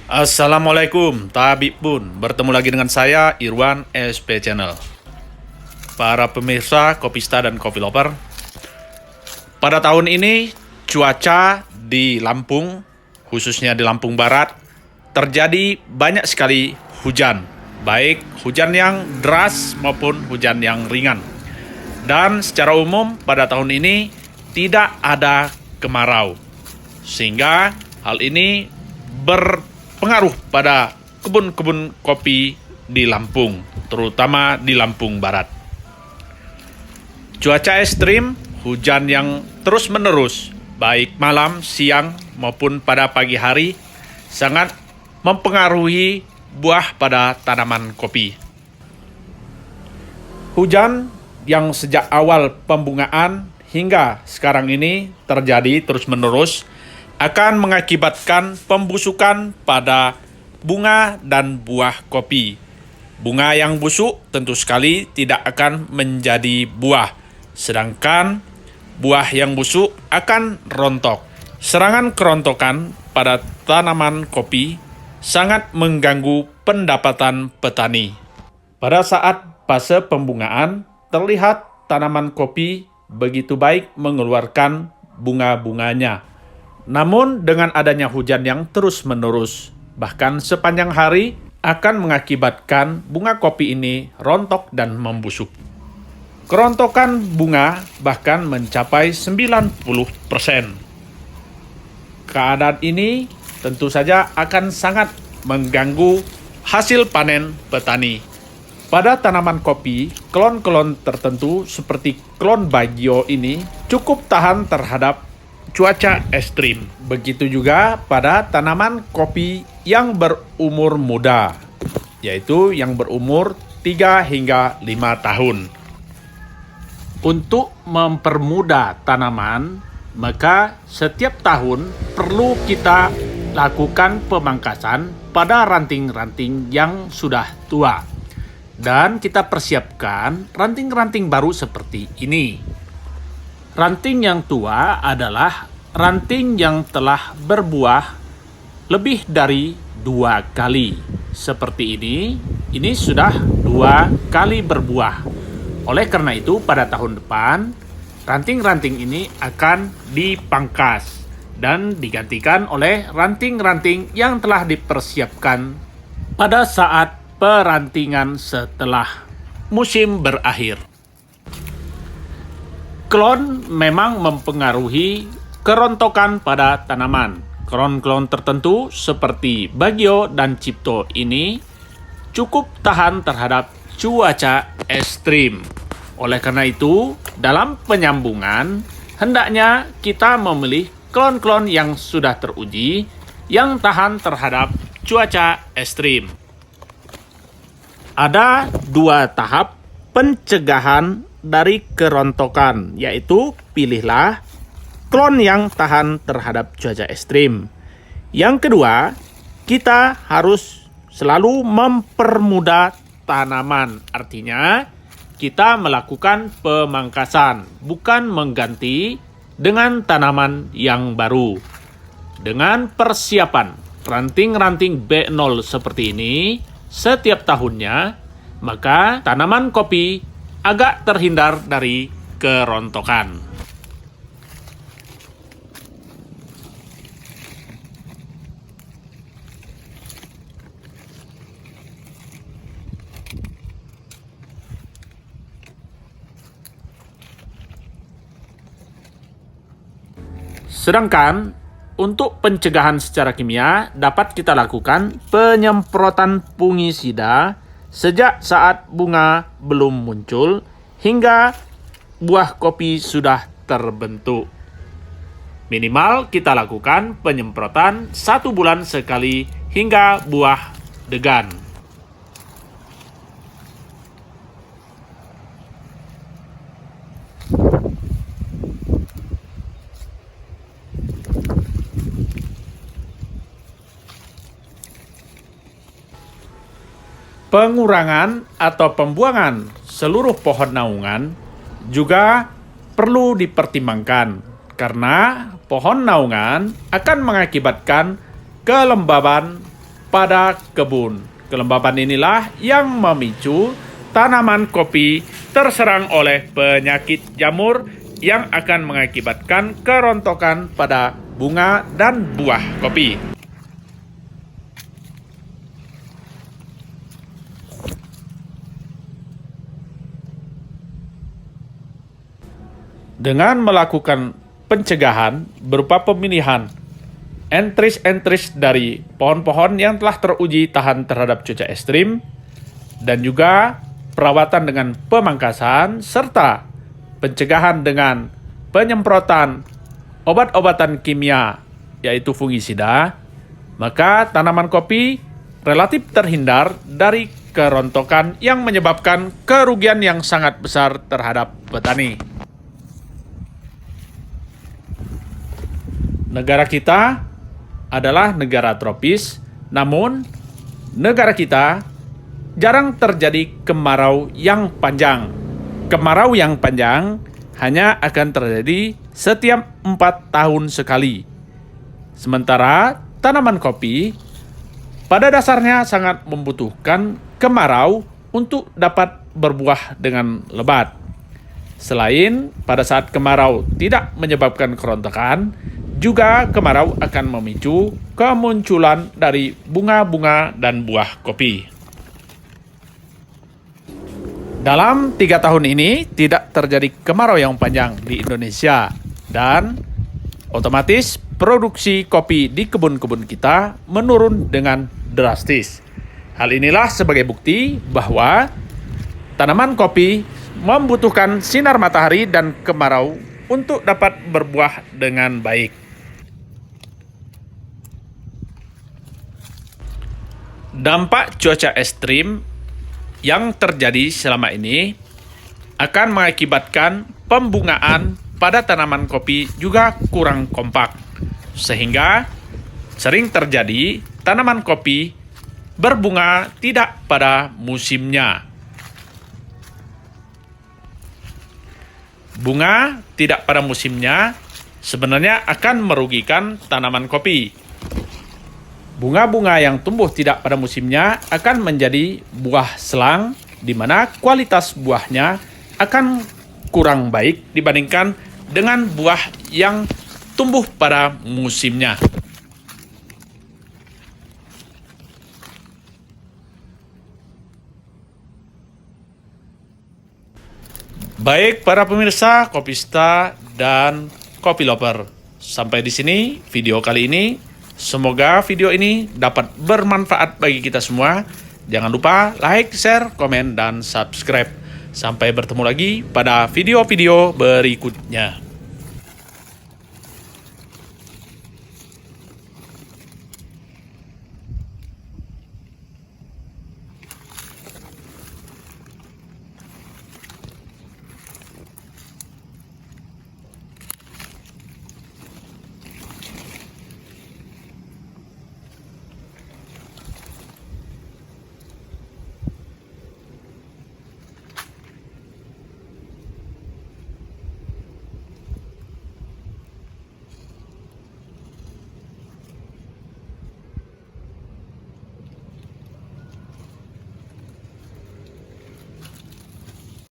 Assalamualaikum, Tabib Pun. Bertemu lagi dengan saya, Irwan SP Channel. Para pemirsa Kopista dan Kopi Lover, pada tahun ini cuaca di Lampung, khususnya di Lampung Barat, terjadi banyak sekali hujan, baik hujan yang deras maupun hujan yang ringan. Dan secara umum pada tahun ini tidak ada kemarau, sehingga hal ini berpengaruh pada kebun-kebun kopi di Lampung, terutama di Lampung Barat. Cuaca ekstrim, hujan yang terus-menerus, baik malam, siang, maupun pada pagi hari, sangat mempengaruhi buah pada tanaman kopi. Hujan yang sejak awal pembungaan hingga sekarang ini terjadi terus-menerus akan mengakibatkan pembusukan pada bunga dan buah kopi. Bunga yang busuk tentu sekali tidak akan menjadi buah, sedangkan buah yang busuk akan rontok. Serangan kerontokan pada tanaman kopi sangat mengganggu pendapatan petani. Pada saat fase pembungaan, terlihat tanaman kopi begitu baik mengeluarkan bunga-bunganya. Namun dengan adanya hujan yang terus-menerus, bahkan sepanjang hari, akan mengakibatkan bunga kopi ini rontok dan membusuk. Kerontokan bunga bahkan mencapai 90%. Keadaan ini tentu saja akan sangat mengganggu hasil panen petani. Pada tanaman kopi, klon-klon tertentu seperti klon Baguio ini cukup tahan terhadap cuaca ekstrim. Begitu juga pada tanaman kopi yang berumur muda, yaitu yang berumur 3 hingga 5 tahun. Untuk mempermudah tanaman, maka setiap tahun perlu kita lakukan pemangkasan pada ranting-ranting yang sudah tua. Dan kita persiapkan ranting-ranting baru seperti ini. Ranting yang tua adalah ranting yang telah berbuah lebih dari 2 kali. Seperti ini sudah 2 kali berbuah. Oleh karena itu, pada tahun depan, ranting-ranting ini akan dipangkas dan digantikan oleh ranting-ranting yang telah dipersiapkan pada saat perantingan setelah musim berakhir. Klon memang mempengaruhi kerontokan pada tanaman. Klon-klon tertentu seperti Baguio dan Cipto ini cukup tahan terhadap cuaca ekstrim. Oleh karena itu, dalam penyambungan, hendaknya kita memilih klon-klon yang sudah teruji, yang tahan terhadap cuaca ekstrim. Ada 2 tahap pencegahan dari kerontokan, yaitu pilihlah klon yang tahan terhadap cuaca ekstrim. Yang kedua, kita harus selalu mempermudah tanaman, artinya kita melakukan pemangkasan, bukan mengganti dengan tanaman yang baru. Dengan persiapan ranting-ranting B0 seperti ini setiap tahunnya, maka tanaman kopi agak terhindar dari kerontokan. Sedangkan untuk pencegahan secara kimia dapat kita lakukan penyemprotan fungisida sejak saat bunga belum muncul hingga buah kopi sudah terbentuk. Minimal kita lakukan penyemprotan 1 bulan sekali hingga buah degan. Pengurangan atau pembuangan seluruh pohon naungan juga perlu dipertimbangkan karena pohon naungan akan mengakibatkan kelembaban pada kebun. Kelembapan inilah yang memicu tanaman kopi terserang oleh penyakit jamur yang akan mengakibatkan kerontokan pada bunga dan buah kopi. Dengan melakukan pencegahan berupa pemilihan entris-entris dari pohon-pohon yang telah teruji tahan terhadap cuaca ekstrim, dan juga perawatan dengan pemangkasan, serta pencegahan dengan penyemprotan obat-obatan kimia, yaitu fungisida, maka tanaman kopi relatif terhindar dari kerontokan yang menyebabkan kerugian yang sangat besar terhadap petani. Negara kita adalah negara tropis, namun negara kita jarang terjadi kemarau yang panjang. Kemarau yang panjang hanya akan terjadi setiap 4 tahun sekali. Sementara tanaman kopi pada dasarnya sangat membutuhkan kemarau untuk dapat berbuah dengan lebat. Selain pada saat kemarau tidak menyebabkan kerontokan, juga kemarau akan memicu kemunculan dari bunga-bunga dan buah kopi. Dalam 3 tahun ini tidak terjadi kemarau yang panjang di Indonesia, dan otomatis produksi kopi di kebun-kebun kita menurun dengan drastis. Hal inilah sebagai bukti bahwa tanaman kopi membutuhkan sinar matahari dan kemarau untuk dapat berbuah dengan baik. Dampak cuaca ekstrim yang terjadi selama ini akan mengakibatkan pembungaan pada tanaman kopi juga kurang kompak, sehingga sering terjadi tanaman kopi berbunga tidak pada musimnya. Bunga tidak pada musimnya sebenarnya akan merugikan tanaman kopi. Bunga-bunga yang tumbuh tidak pada musimnya akan menjadi buah selang, di mana kualitas buahnya akan kurang baik dibandingkan dengan buah yang tumbuh pada musimnya. Baik para pemirsa Kopista dan Kopi Lover, sampai di sini video kali ini. Semoga video ini dapat bermanfaat bagi kita semua. Jangan lupa like, share, komen, dan subscribe. Sampai bertemu lagi pada video-video berikutnya.